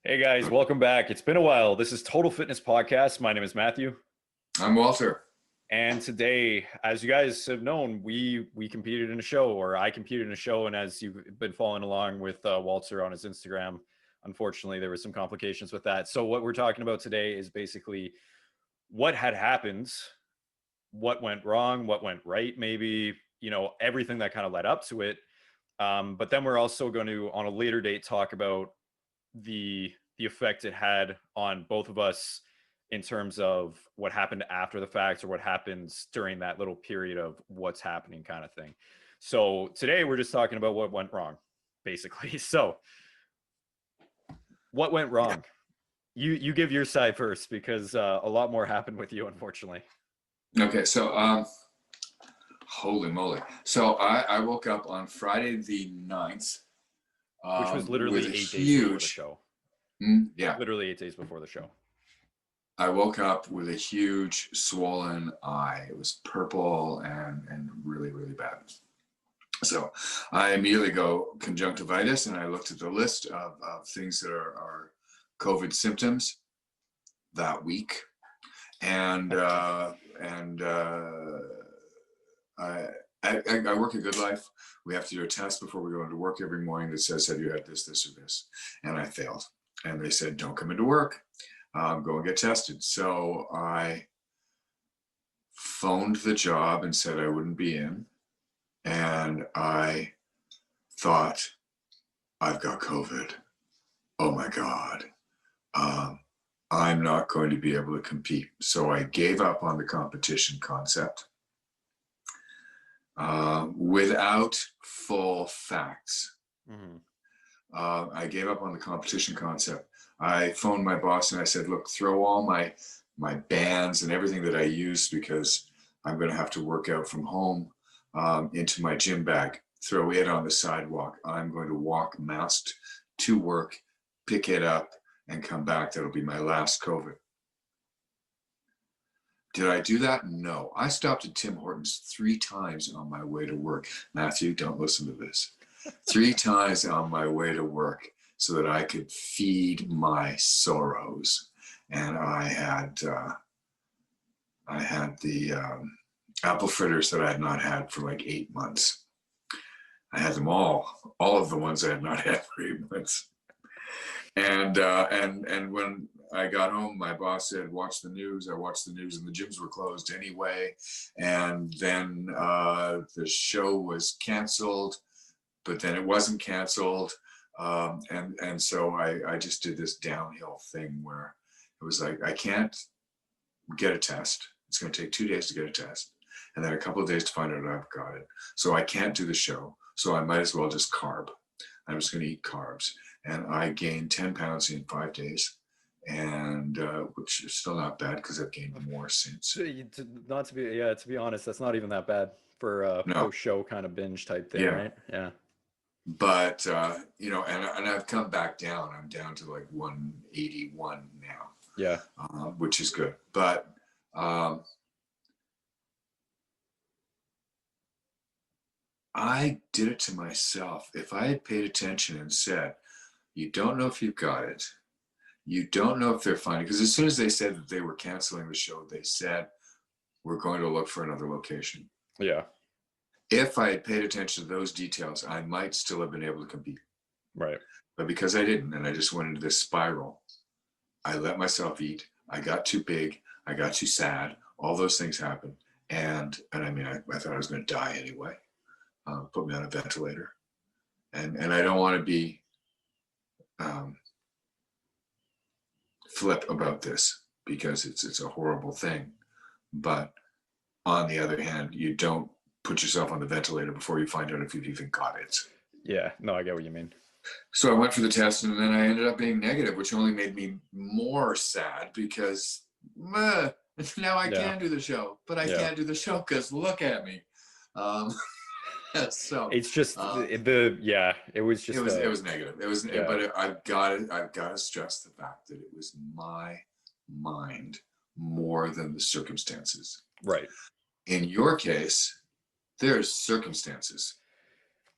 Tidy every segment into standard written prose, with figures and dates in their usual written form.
Hey guys, welcome back. It's been a while. This is Total Fitness Podcast. My name is Matthew, I'm Walter. and today, as you guys have known, we competed in a show, or I competed in a show, and as you've been following along with Walter on his Instagram, unfortunately there was some complications with that. So what we're talking about today is basically what had happened, what went wrong, what went right, maybe everything that kind of led up to it. But then we're also going to, on a later date, talk about the effect it had on both of us in terms of what happened after the fact or what happens during that little period of what's happening kind of thing. So today we're just talking about what went wrong, basically. So what went Yeah. wrong? You give your side first because a lot more happened with you, unfortunately. Okay, so holy moly. So I woke up on Friday the 9th Which was with literally a 8 days before the huge, show. yeah, Literally 8 days before the show. I woke up with a huge swollen eye. It was purple and really, really bad. So I immediately go conjunctivitis and I looked at the list of things that are COVID symptoms that week. And I work at Good Life. We have to do a test before we go into work every morning that says, have you had this, this, or this? And I failed. And they said, don't come into work. Go and get tested. So I phoned the job and said I wouldn't be in. And I thought, I've got COVID. Oh my God. I'm not going to be able to compete. So I gave up on the competition concept. Without full facts. Mm-hmm. I gave up on the competition concept. I phoned my boss and I said, look, throw all my bands and everything that I use because I'm going to have to work out from home into my gym bag. Throw it on the sidewalk. I'm going to walk masked to work, pick it up, and come back. That'll be my last COVID. Did I do that? No. I stopped at Tim Hortons 3 times on my way to work. Matthew, don't listen to this. 3 times on my way to work so that I could feed my sorrows. And I had the apple fritters that I had not had for like 8 months. I had them all of the ones I had not had for 8 months. And when I got home, my boss said, watch the news. I watched the news and the gyms were closed anyway. And then the show was canceled, but then it wasn't canceled. And so I just did this downhill thing where it was like, I can't get a test. It's going to take 2 days to get a test. And then a couple of days to find out I've got it. So I can't do the show. So I might as well just carb. I'm just going to eat carbs. And I gained 10 pounds in 5 days, and which is still not bad because I've gained more since. Not to be, yeah, to be honest, that's not even that bad for a No, post-show kind of binge type thing, yeah, right? Yeah. but and I've come back down. I'm down to like 181 now, Yeah. which is good. But I did it to myself. If I had paid attention and said, you don't know if you've got it. You don't know if they're finding, because as soon as they said that they were canceling the show, they said, we're going to look for another location. Yeah. If I had paid attention to those details, I might still have been able to compete. Right. But because I didn't, and I just went into this spiral, I let myself eat. I got too big. I got too sad. All those things happened. And I mean, I thought I was going to die anyway. Put me on a ventilator. And I don't want to be flip about this because it's a horrible thing. But on the other hand, you don't put yourself on the ventilator before you find out if you've even got it. Yeah. No, I get what you mean. So I went for the test and then I ended up being negative, which only made me more sad because now I Yeah. can do the show, but I Yeah. can't do the show because look at me. So It's just it was just it was negative. It was, yeah. but I've got to stress the fact that it was my mind more than the circumstances. Right. In your case, there's circumstances.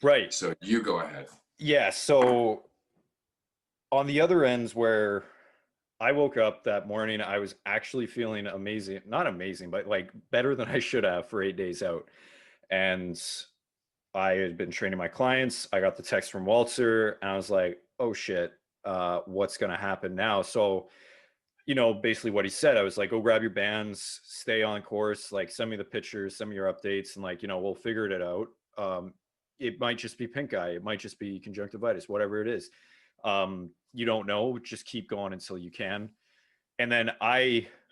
Right. So you go ahead. Yeah. So on the other ends where I woke up that morning, I was actually feeling amazing, not amazing, but like better than I should have for 8 days out. And I had been training my clients. I got the text from Walter and I was like, oh shit, what's going to happen now? So, basically what he said, I was like, go grab your bands, stay on course, like send me the pictures, send me your updates, and like, we'll figure it out. It might just be pink eye, it might just be conjunctivitis, whatever it is. You don't know, just keep going until you can. And then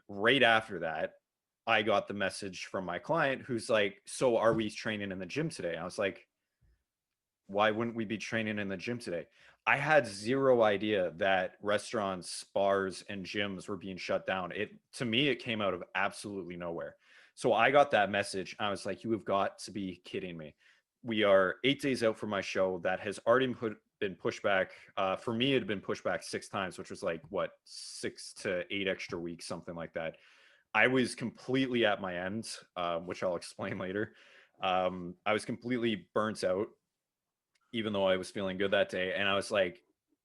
right after that, I got the message from my client who's like, so are we training in the gym today? I was like, why wouldn't we be training in the gym today? I had zero idea that restaurants, bars, and gyms were being shut down. To me, it came out of absolutely nowhere. So I got that message. I was like, you have got to be kidding me. We are 8 days out from my show that has already been pushed back. For me, it had been pushed back 6 times, which was like, what, 6 to 8 extra weeks, something like that. I was completely at my end, which I'll explain later. I was completely burnt out, even though I was feeling good that day. And I was like,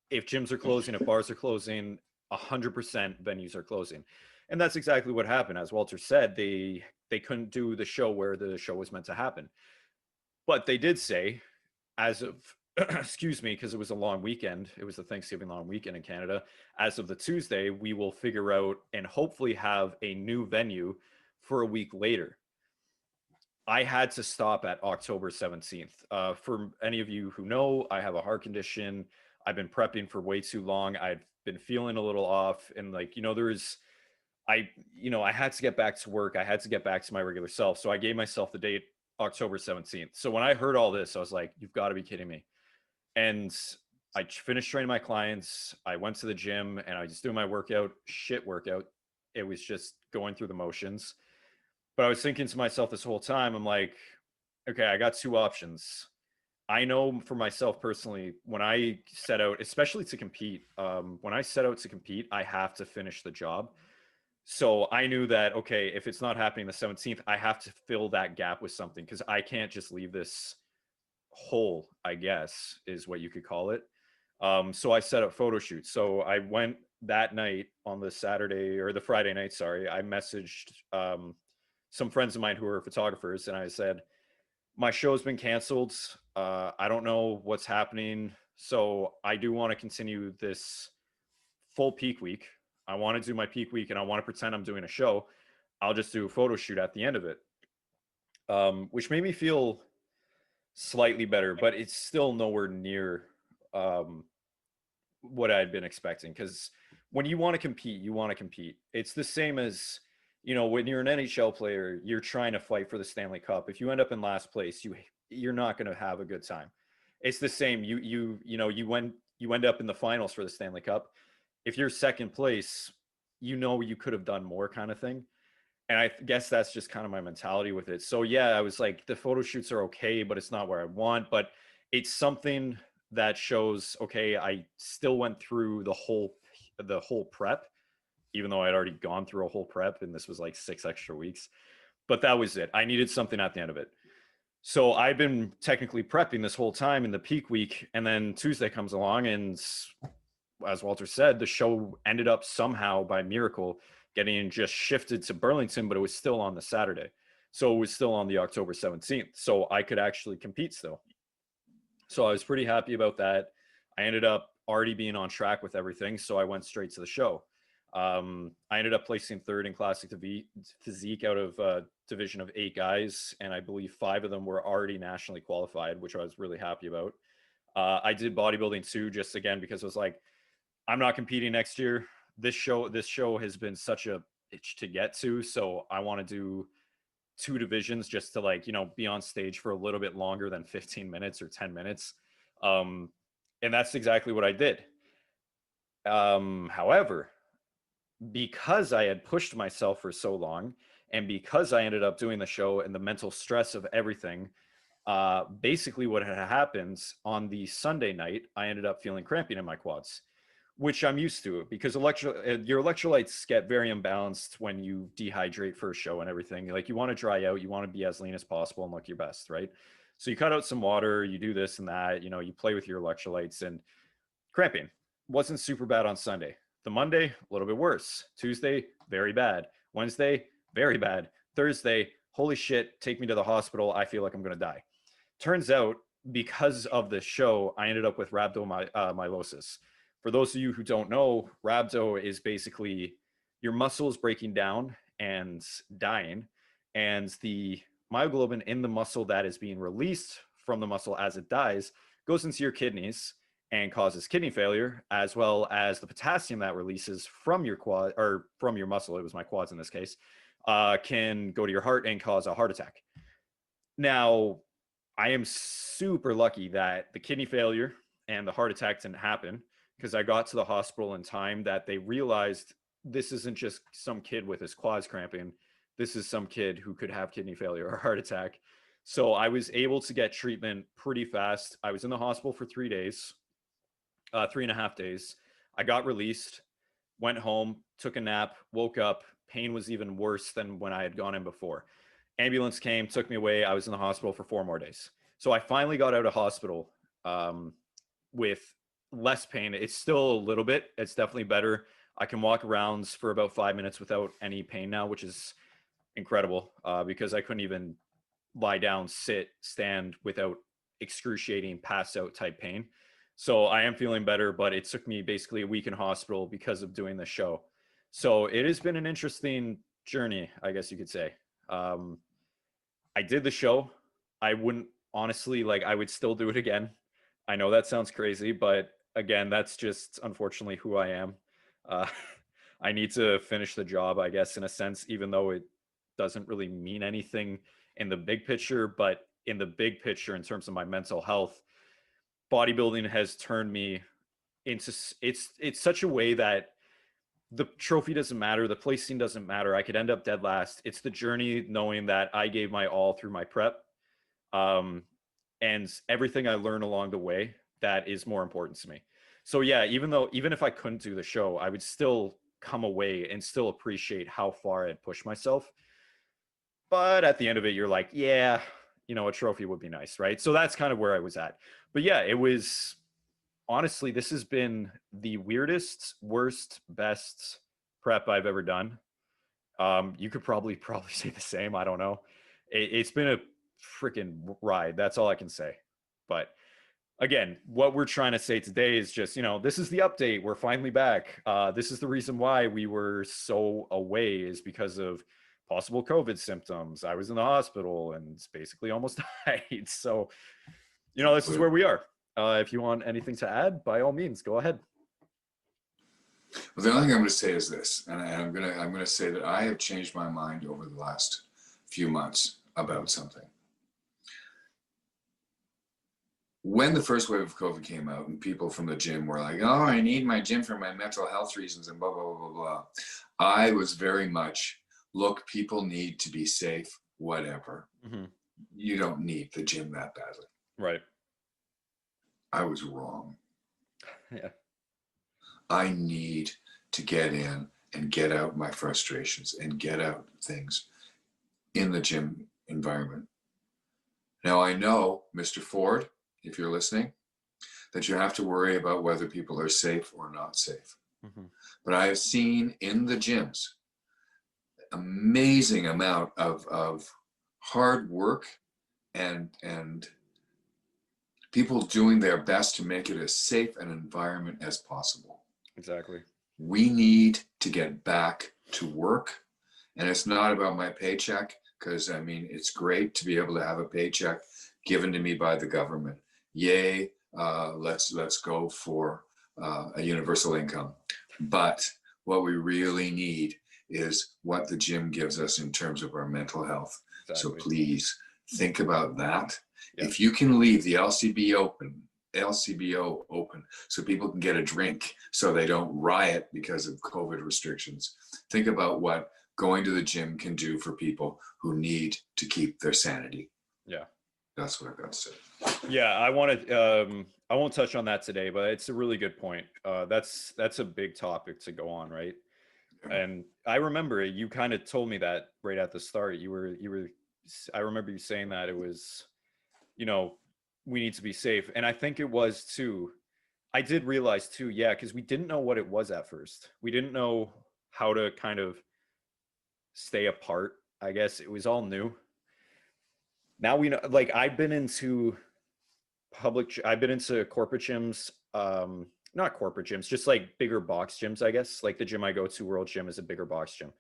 if gyms are closing, if bars are closing, 100% venues are closing. And that's exactly what happened. As Walter said, they couldn't do the show where the show was meant to happen. But they did say, as of excuse me, because it was a long weekend, it was the Thanksgiving long weekend in Canada, as of the Tuesday, we will figure out and hopefully have a new venue for a week later. I had to stop at October 17th. For any of you who know, I have a heart condition. I've been prepping for way too long. I've been feeling a little off. And like, I had to get back to work. I had to get back to my regular self. So I gave myself the date October 17th. So when I heard all this, I was like, you've got to be kidding me. And I finished training my clients. I went to the gym and I just doing my shit workout. It was just going through the motions. But I was thinking to myself this whole time, I'm like, okay, I got two options. I know for myself personally, when I set out, especially to compete, when I set out to compete, I have to finish the job. So I knew that, okay, if it's not happening the 17th, I have to fill that gap with something because I can't just leave this hole, I guess, is what you could call it. So I set up photo shoots. So I went that night on the Saturday or the Friday night, sorry. I messaged some friends of mine who are photographers, and I said, my show's been canceled. I don't know what's happening. So I do want to continue this full peak week. I want to do my peak week and I want to pretend I'm doing a show. I'll just do a photo shoot at the end of it, which made me feel slightly better, but it's still nowhere near what I'd been expecting. Because when you want to compete, you want to compete. It's the same as, when you're an NHL player, you're trying to fight for the Stanley Cup. If you end up in last place, you're not going to have a good time. It's the same. You end up in the finals for the Stanley Cup. If you're second place, you could have done more, kind of thing. And I guess that's just kind of my mentality with it. So yeah, I was like, the photo shoots are okay, but it's not where I want. But it's something that shows, okay, I still went through the whole prep, even though I'd already gone through a whole prep, and this was like 6 extra weeks. But that was it. I needed something at the end of it. So I've been technically prepping this whole time in the peak week, and then Tuesday comes along, and as Walter said, the show ended up somehow by miracle getting just shifted to Burlington, but it was still on the Saturday. So it was still on the October 17th. So I could actually compete still. So I was pretty happy about that. I ended up already being on track with everything. So I went straight to the show. I ended up placing third in classic physique out of a division of 8 guys. And I believe 5 of them were already nationally qualified, which I was really happy about. I did bodybuilding too, just again, because it was like, I'm not competing next year. This show has been such a itch to get to. So I want to do 2 divisions just to be on stage for a little bit longer than 15 minutes or 10 minutes. And that's exactly what I did. However, because I had pushed myself for so long and because I ended up doing the show and the mental stress of everything, basically what had happened on the Sunday night, I ended up feeling cramping in my quads, which I'm used to because your electrolytes get very imbalanced when you dehydrate for a show and everything. Like you want to dry out, you want to be as lean as possible and look your best, right? So you cut out some water, you do this and that, you play with your electrolytes and cramping. wasn't super bad on Sunday. The Monday, a little bit worse. Tuesday, very bad. Wednesday, very bad. Thursday, holy shit, take me to the hospital. I feel like I'm going to die. Turns out, because of the show, I ended up with rhabdomyolysis. For those of you who don't know, rhabdo is basically your muscles breaking down and dying, and the myoglobin in the muscle that is being released from the muscle as it dies goes into your kidneys and causes kidney failure, as well as the potassium that releases from your quad or from your muscle, it was my quads in this case, can go to your heart and cause a heart attack. Now, I am super lucky that the kidney failure and the heart attack didn't happen, because I got to the hospital in time that they realized this isn't just some kid with his quads cramping. This is some kid who could have kidney failure or heart attack. So I was able to get treatment pretty fast. I was in the hospital for 3 days, 3.5 days. I got released, went home, took a nap, woke up. Pain was even worse than when I had gone in before. Ambulance came, took me away. I was in the hospital for 4 more days. So I finally got out of hospital with less pain. It's still a little bit. It's definitely better. I can walk around for about 5 minutes without any pain now, which is incredible, because I couldn't even lie down, sit, stand without excruciating pass out type pain. So I am feeling better, but it took me basically a week in hospital because of doing the show. So it has been an interesting journey, I guess you could say. I did the show. I wouldn't honestly, like, I would still do it again. I know that sounds crazy, but again, that's just unfortunately who I am. Uh, I need to finish the job, I guess, in a sense, even though it doesn't really mean anything in the big picture. But in the big picture, in terms of my mental health, bodybuilding has turned me into it's such a way that the trophy doesn't matter, the placing doesn't matter. I could end up dead last. It's the journey, knowing that I gave my all through my prep, um, and everything I learned along the way, that is more important to me. So yeah, even if I couldn't do the show, I would still come away and still appreciate how far I'd pushed myself. But at the end of it, you're like, yeah, a trophy would be nice, right? So that's kind of where I was at. But yeah, it was honestly, this has been the weirdest, worst, best prep I've ever done. You could probably say the same. I don't know. It's been a freaking ride. That's all I can say. But again, what we're trying to say today is just, this is the update. We're finally back. This is the reason why we were so away, is because of possible COVID symptoms. I was in the hospital and basically almost died. So, this is where we are. If you want anything to add, by all means, go ahead. Well, the only thing I'm going to say is this, and I'm going to say that I have changed my mind over the last few months about something. When the first wave of COVID came out and people from the gym were like, oh, I need my gym for my mental health reasons and blah, blah, blah, blah, blah, I was very much, look, people need to be safe, whatever. Mm-hmm. You don't need the gym that badly. Right. I was wrong. Yeah. I need to get in and get out my frustrations and get out things in the gym environment. Now, I know, Mr. Ford, if you're listening, that you have to worry about whether people are safe or not safe. Mm-hmm. But I have seen in the gyms amazing amount of hard work and people doing their best to make it as safe an environment as possible. Exactly. We need to get back to work. And it's not about my paycheck, because I mean, it's great to be able to have a paycheck given to me by the government. Yay, let's go for a universal income. But what we really need is what the gym gives us in terms of our mental health. Exactly. So please think about that. Yep. If you can leave the LCBO open so people can get a drink so they don't riot because of COVID restrictions, think about what going to the gym can do for people who need to keep their sanity. Yeah. That's what I've got to say. Yeah, I won't touch on that today, but it's a really good point. That's a big topic to go on, right? Yeah. And I remember you kind of told me that right at the start. I remember you saying that it was, we need to be safe. And I think it was too. I did realize too, yeah, because we didn't know what it was at first. We didn't know how to kind of stay apart. I guess it was all new. Now we know, like I've been into corporate gyms, not corporate gyms, just like bigger box gyms, I guess. Like the gym I go to, World Gym, is a bigger box gym.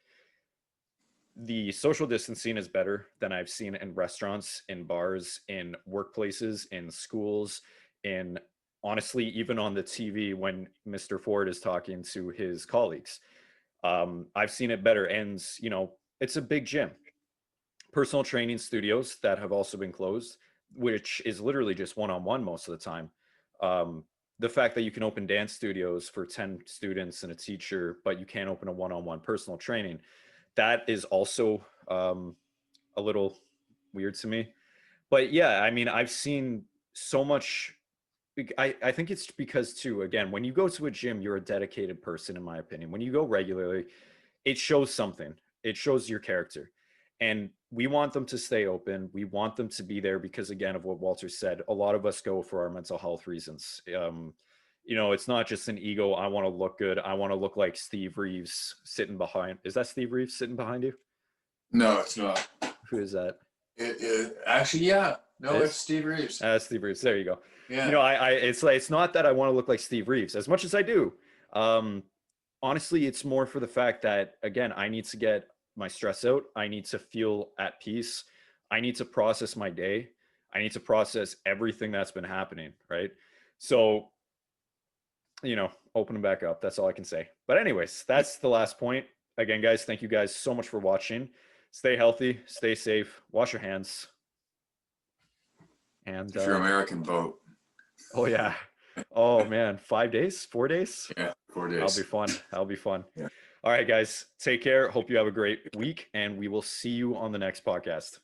The social distancing is better than I've seen in restaurants, in bars, in workplaces, in schools, in honestly, even on the TV when Mr. Ford is talking to his colleagues. I've seen it better. And, you know, it's a big gym. Personal training studios that have also been closed, which is literally just one on one most of the time. Um, the fact that you can open dance studios for 10 students and a teacher, but you can't open a one on one personal training, that is also a little weird to me. But yeah, I mean, I've seen so much. I think it's because too, again, when you go to a gym, you're a dedicated person, in my opinion. When you go regularly, it shows something. It shows your character. And we want them to stay open. We want them to be there because, again, of what Walter said, a lot of us go for our mental health reasons. You know, it's not just an ego. I want to look good. I want to look like Steve Reeves sitting behind. Is that Steve Reeves sitting behind you? No, it's not. Who is that? Actually, yeah. No, It is? it's Steve Reeves. Steve Reeves. There you go. Yeah. You know, it's like, it's not that I want to look like Steve Reeves as much as I do. Um, Honestly, it's more for the fact that, again, I need to get my stress out. I need to feel at peace. I need to process my day. I need to process everything that's been happening. Right. So, you know, open them back up. That's all I can say. But anyways, that's the last point. Again, guys, thank you guys so much for watching. Stay healthy, stay safe, wash your hands. And if you're American, vote. Oh yeah. Oh man, 5 days, 4 days? Yeah, 4 days. That'll be fun. That'll be fun. Yeah. All right, guys, take care. Hope you have a great week, and we will see you on the next podcast.